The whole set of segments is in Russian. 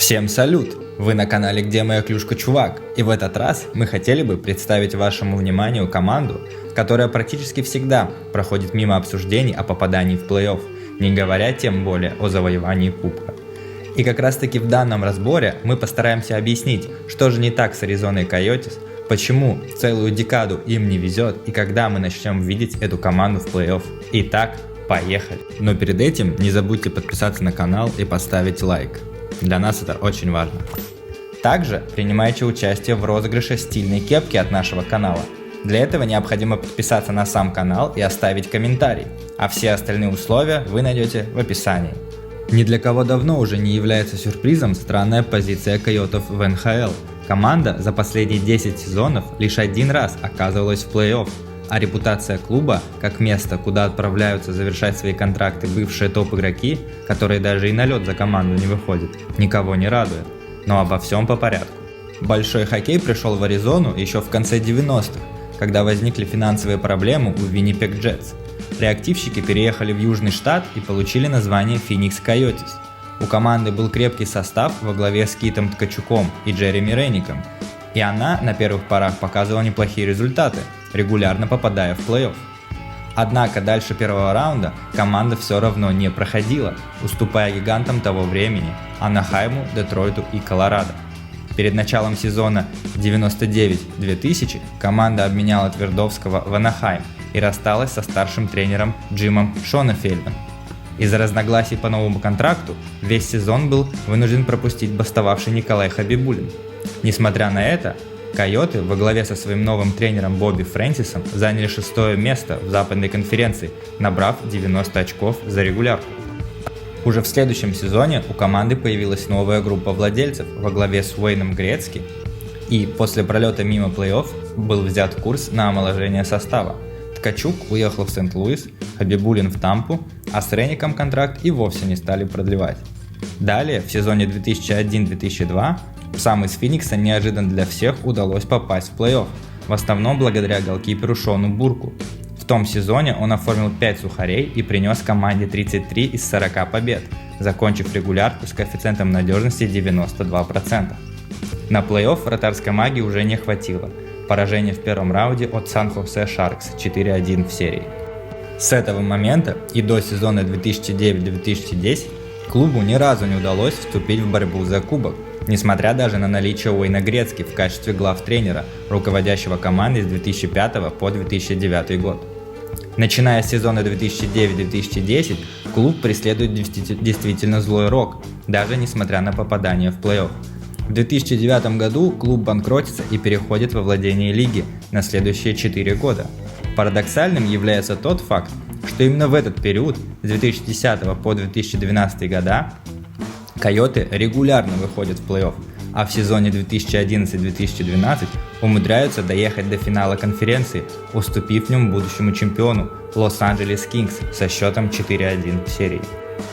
Всем салют! Вы на канале «Где моя клюшка, чувак?» И в этот раз мы хотели бы представить вашему вниманию команду, которая практически всегда проходит мимо обсуждений о попадании в плей-офф, не говоря тем более о завоевании кубка. И как раз таки в данном разборе мы постараемся объяснить, что же не так с Аризоной Койотис, почему целую декаду им не везет и когда мы начнем видеть эту команду в плей-офф. Итак, поехали! Но перед этим не забудьте подписаться на канал и поставить лайк. Для нас это очень важно. Также принимайте участие в розыгрыше стильной кепки от нашего канала. Для этого необходимо подписаться на сам канал и оставить комментарий, а все остальные условия вы найдете в описании. Ни для кого давно уже не является сюрпризом странная позиция койотов в НХЛ. Команда за последние 10 сезонов лишь один раз оказывалась в плей-офф, а репутация клуба, как место, куда отправляются завершать свои контракты бывшие топ-игроки, которые даже и на лед за команду не выходят, никого не радует. Но обо всем по порядку. Большой хоккей пришел в Аризону еще в конце 90-х, когда возникли финансовые проблемы у Winnipeg Jets. Реактивщики переехали в Южный штат и получили название Phoenix Coyotes. У команды был крепкий состав во главе с Китом Ткачуком и Джереми Ренником, и она на первых порах показывала неплохие результаты, регулярно попадая в плей-офф. Однако дальше первого раунда команда все равно не проходила, уступая гигантам того времени – Анахайму, Детройту и Колорадо. Перед началом сезона 99-2000 команда обменяла Твердовского в Анахайм и рассталась со старшим тренером Джимом Шонефельдом. Из-за разногласий по новому контракту весь сезон был вынужден пропустить бастовавший Николай Хабибулин. Несмотря на это, Койоты во главе со своим новым тренером Бобби Фрэнсисом заняли 6-е место в Западной конференции, набрав 90 очков за регулярку. Уже в следующем сезоне у команды появилась новая группа владельцев во главе с Уэйном Грецки, и после пролета мимо плей-офф был взят курс на омоложение состава. Ткачук уехал в Сент-Луис, Хабибулин в Тампу, а с Ренником контракт и вовсе не стали продлевать. Далее, в сезоне 2001-2002, псам из Феникса неожиданно для всех удалось попасть в плей-офф, в основном благодаря голкиперу Шону Бурку. В том сезоне он оформил 5 сухарей и принес команде 33 из 40 побед, закончив регулярку с коэффициентом надежности 92%. На плей-офф вратарской магии уже не хватило. Поражение в первом раунде от Сан-Хосе Шаркс 4-1 в серии. С этого момента и до сезона 2009-2010 клубу ни разу не удалось вступить в борьбу за кубок, несмотря даже на наличие Уэйна Грецки в качестве главтренера, руководящего командой с 2005 по 2009 год. Начиная с сезона 2009-2010, клуб преследует действительно злой рок, даже несмотря на попадание в плей-офф. В 2009 году клуб банкротится и переходит во владение лиги на следующие 4 года. Парадоксальным является тот факт, что именно в этот период, с 2010 по 2012 года, Койоты регулярно выходят в плей-офф, а в сезоне 2011-2012 умудряются доехать до финала конференции, уступив в нем будущему чемпиону Лос-Анджелес Кингс со счетом 4-1 в серии.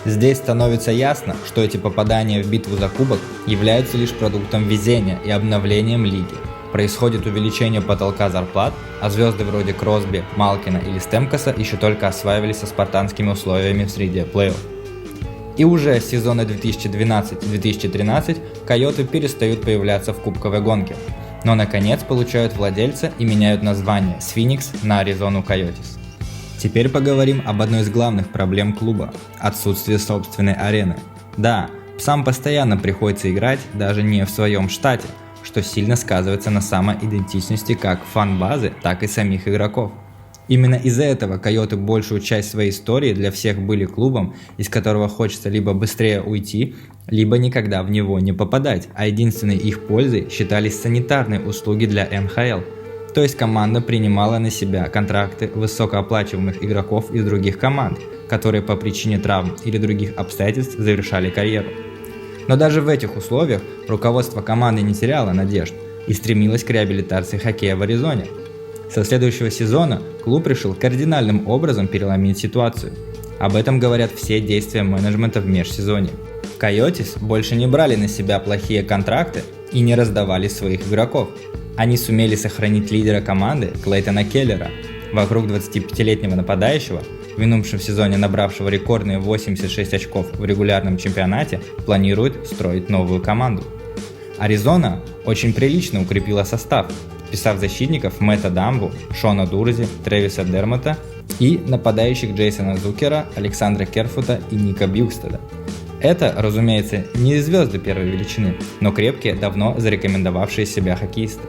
Здесь становится ясно, что эти попадания в битву за кубок являются лишь продуктом везения и обновлением лиги. Происходит увеличение потолка зарплат, а звезды вроде Кросби, Малкина или Стемкоса еще только осваивались со спартанскими условиями в среде плей-офф. И уже с сезона 2012-2013 койоты перестают появляться в кубковой гонке, но наконец получают владельца и меняют название с Phoenix на Аризону Койотис. Теперь поговорим об одной из главных проблем клуба – отсутствие собственной арены. Да, псам постоянно приходится играть даже не в своем штате, что сильно сказывается на самоидентичности как фан-базы, так и самих игроков. Именно из-за этого койоты большую часть своей истории для всех были клубом, из которого хочется либо быстрее уйти, либо никогда в него не попадать, а единственной их пользой считались санитарные услуги для НХЛ. То есть команда принимала на себя контракты высокооплачиваемых игроков из других команд, которые по причине травм или других обстоятельств завершали карьеру. Но даже в этих условиях руководство команды не теряло надежд и стремилось к реабилитации хоккея в Аризоне. Со следующего сезона клуб решил кардинальным образом переломить ситуацию. Об этом говорят все действия менеджмента в межсезонье. Койотис больше не брали на себя плохие контракты и не раздавали своих игроков. Они сумели сохранить лидера команды Клейтона Келлера. Вокруг 25-летнего нападающего в минувшем сезоне набравшего рекордные 86 очков в регулярном чемпионате, планирует строить новую команду. Аризона очень прилично укрепила состав, подписав защитников Мэтта Дамбу, Шона Дурзи, Трэвиса Дермота и нападающих Джейсона Зукера, Александра Керфута и Ника Бьюкстеда. Это, разумеется, не звезды первой величины, но крепкие, давно зарекомендовавшие себя хоккеисты.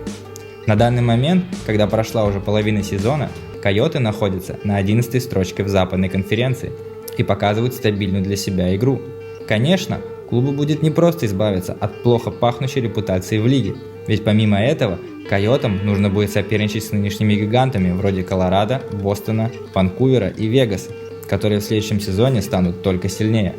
На данный момент, когда прошла уже половина сезона, Койоты находятся на 11-й строчке в Западной конференции и показывают стабильную для себя игру. Конечно, клубу будет непросто избавиться от плохо пахнущей репутации в лиге, ведь помимо этого Койотам нужно будет соперничать с нынешними гигантами вроде Колорадо, Бостона, Ванкувера и Вегаса, которые в следующем сезоне станут только сильнее.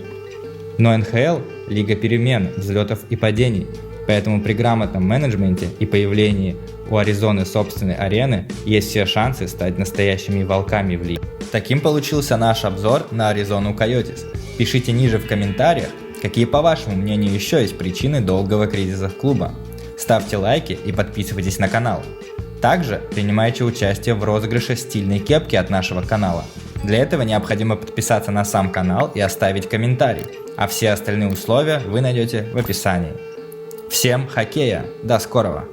Но НХЛ – лига перемен, взлетов и падений, поэтому при грамотном менеджменте и появлении у Аризоны собственной арены есть все шансы стать настоящими волками в лиге. Таким получился наш обзор на Аризону Койотис. Пишите ниже в комментариях, какие по вашему мнению еще есть причины долгого кризиса клуба. Ставьте лайки и подписывайтесь на канал. Также принимайте участие в розыгрыше стильной кепки от нашего канала. Для этого необходимо подписаться на сам канал и оставить комментарий, а все остальные условия вы найдете в описании. Всем хоккея, до скорого!